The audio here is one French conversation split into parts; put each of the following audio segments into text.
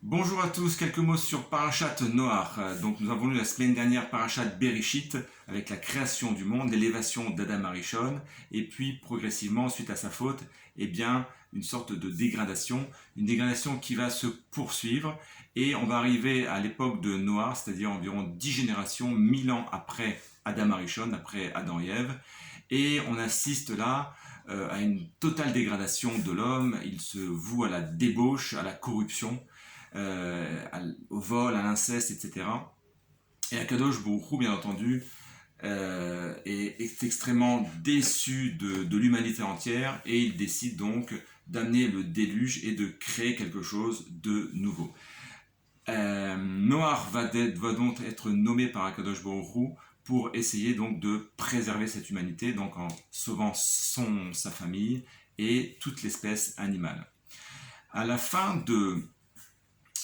Bonjour à tous, quelques mots sur Parashat Noach. Donc nous avons lu la semaine dernière Parashat Bereshit avec la création du monde, l'élévation d'Adam Arishon, et puis progressivement, suite à sa faute, eh bien une sorte de dégradation, une dégradation qui va se poursuivre, et on va arriver à l'époque de Noach, c'est-à-dire environ 10 générations, 1000 ans après Adam Arishon, après Adam et Ève, et on assiste là à une totale dégradation de l'homme. Il se voue à la débauche, à la corruption, au vol, à l'inceste, etc. Et Akadosh Baruch Hu, bien entendu, est extrêmement déçu de l'humanité entière, et il décide donc d'amener le déluge et de créer quelque chose de nouveau. Noach va donc être nommé par Akadosh Baruch Hu pour essayer donc de préserver cette humanité, donc en sauvant sa famille et toute l'espèce animale. À la fin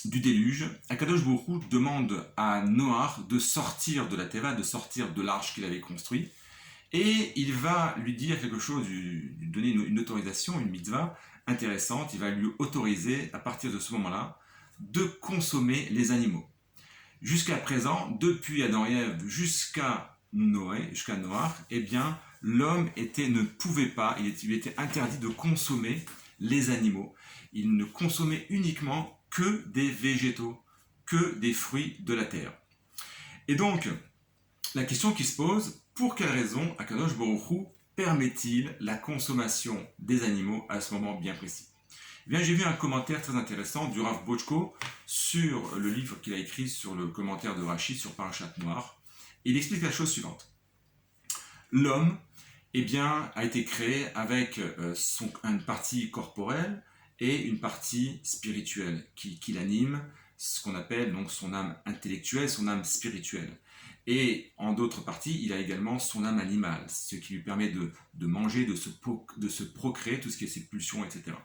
du déluge, Akadosh Baruch Hu demande à Noach de sortir de la Teva, de sortir de l'arche qu'il avait construite, et il va lui dire quelque chose, lui donner une autorisation, une mitzvah intéressante. Il va lui autoriser, à partir de ce moment-là, de consommer les animaux. Jusqu'à présent, depuis Adam et Ève jusqu'à Noach, eh bien, l'homme ne pouvait pas, il était interdit de consommer les animaux. Il ne consommait uniquement que des végétaux, que des fruits de la terre. Et donc, la question qui se pose, pour quelle raison Akadosh Baruch Hu permet-il la consommation des animaux à ce moment bien précis? Eh bien, j'ai vu un commentaire très intéressant du Rav Bochko sur le livre qu'il a écrit sur le commentaire de Rashi sur Parashat Noach. Il explique la chose suivante. L'homme, eh bien, a été créé avec une partie corporelle et une partie spirituelle qui l'anime, ce qu'on appelle donc son âme intellectuelle, son âme spirituelle. Et en d'autres parties, il a également son âme animale, ce qui lui permet de manger, de se procréer, tout ce qui est ses pulsions, etc.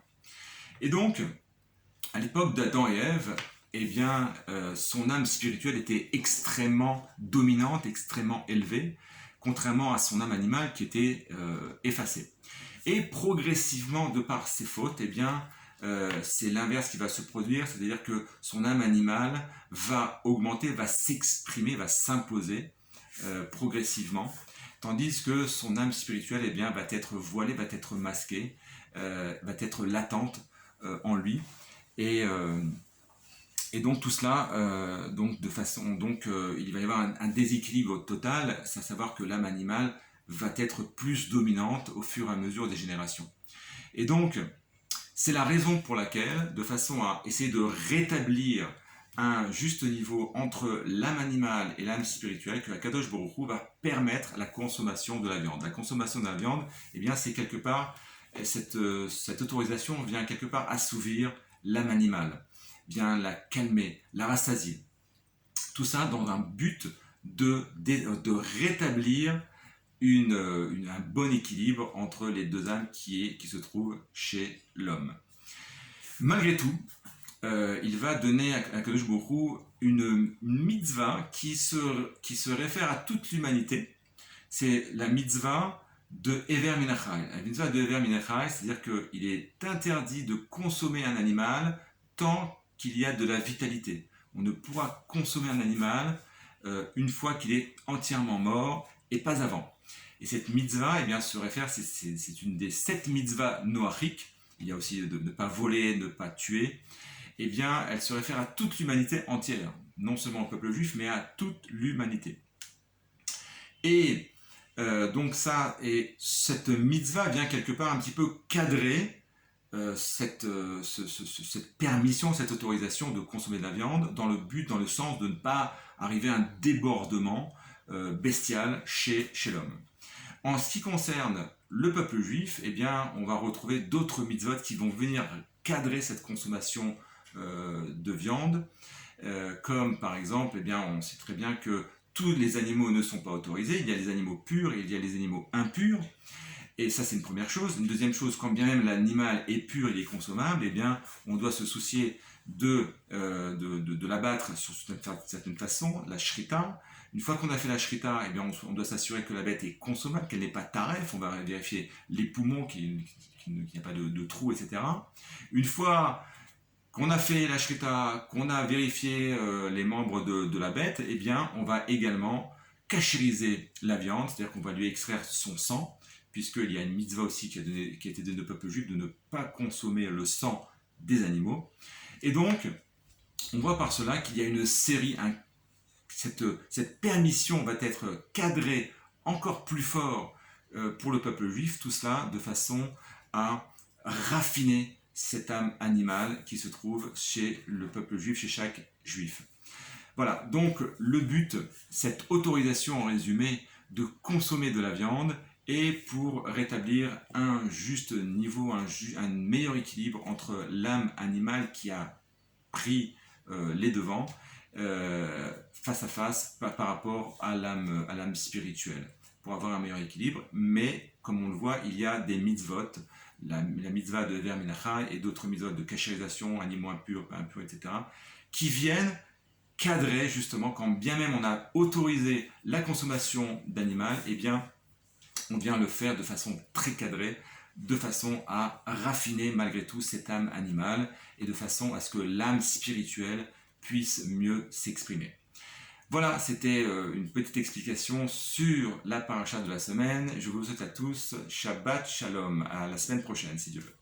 Et donc, à l'époque d'Adam et Ève, eh bien, son âme spirituelle était extrêmement dominante, extrêmement élevée, contrairement à son âme animale qui était effacée. Et progressivement, de par ses fautes, eh bien, c'est l'inverse qui va se produire, c'est-à-dire que son âme animale va augmenter, va s'exprimer, va s'imposer progressivement, tandis que son âme spirituelle, eh bien, va être voilée, va être masquée, va être latente en lui, et donc tout cela, donc de façon, il va y avoir un déséquilibre total, c'est à savoir que l'âme animale va être plus dominante au fur et à mesure des générations. Et donc, c'est la raison pour laquelle, de façon à essayer de rétablir un juste niveau entre l'âme animale et l'âme spirituelle, que la Kadosh Baruch Hu va permettre la consommation de la viande. La consommation de la viande, eh bien, c'est quelque part, cette autorisation vient quelque part assouvir l'âme animale, vient la calmer, la rassasier. Tout ça dans un but de rétablir un bon équilibre entre les deux âmes qui se trouvent chez l'homme. Malgré tout, il va donner à Kadosh Baruch Hu une mitzvah qui se réfère à toute l'humanité. C'est la mitzvah de Ever Minachai. La mitzvah de Ever Minachai, c'est-à-dire qu'il est interdit de consommer un animal tant qu'il y a de la vitalité. On ne pourra consommer un animal une fois qu'il est entièrement mort et pas avant. Et cette mitzvah, eh bien, se réfère, c'est une des 7 mitzvahs noachiques. Il y a aussi de ne pas voler, ne pas tuer. Eh bien, elle se réfère à toute l'humanité entière, non seulement au peuple juif, mais à toute l'humanité. Et donc cette mitzvah vient quelque part un petit peu cadrer cette permission, cette autorisation de consommer de la viande dans le sens de ne pas arriver à un débordement bestial chez l'homme. En ce qui concerne le peuple juif, eh bien, on va retrouver d'autres mitzvot qui vont venir cadrer cette consommation de viande, comme par exemple, eh bien, on sait très bien que tous les animaux ne sont pas autorisés, il y a les animaux purs et il y a les animaux impurs, et ça c'est une première chose. Une deuxième chose, quand bien même l'animal est pur, il est consommable, eh bien, on doit se soucier de l'abattre sur une certaine façon, la shrita. Une fois qu'on a fait la shrita, eh bien, on doit s'assurer que la bête est consommable, qu'elle n'est pas taref, on va vérifier les poumons, qu'il n'y a pas de trous, etc. Une fois qu'on a fait la shrita, qu'on a vérifié les membres de la bête, eh bien, on va également cachériser la viande, c'est-à-dire qu'on va lui extraire son sang, puisqu'il y a une mitzvah aussi qui a été donnée au peuple juif de ne pas consommer le sang des animaux. Et donc, on voit par cela qu'il y a une série, cette permission va être cadrée encore plus fort pour le peuple juif, tout cela de façon à raffiner cette âme animale qui se trouve chez le peuple juif, chez chaque juif. Voilà, donc le but, cette autorisation en résumé de consommer de la viande est pour rétablir un juste niveau, un meilleur équilibre entre l'âme animale qui a pris les devants face à face par rapport à l'âme spirituelle, pour avoir un meilleur équilibre. Mais comme on le voit, il y a des mitzvot, la mitzvah de Ver Minacha et d'autres mitzvot de cachérisation, animaux impurs, pas impurs, etc., qui viennent cadrer justement, quand bien même on a autorisé la consommation d'animal, eh bien on vient le faire de façon très cadrée, de façon à raffiner malgré tout cette âme animale et de façon à ce que l'âme spirituelle puisse mieux s'exprimer. Voilà, c'était une petite explication sur la paracha de la semaine. Je vous souhaite à tous Shabbat Shalom, à la semaine prochaine si Dieu veut.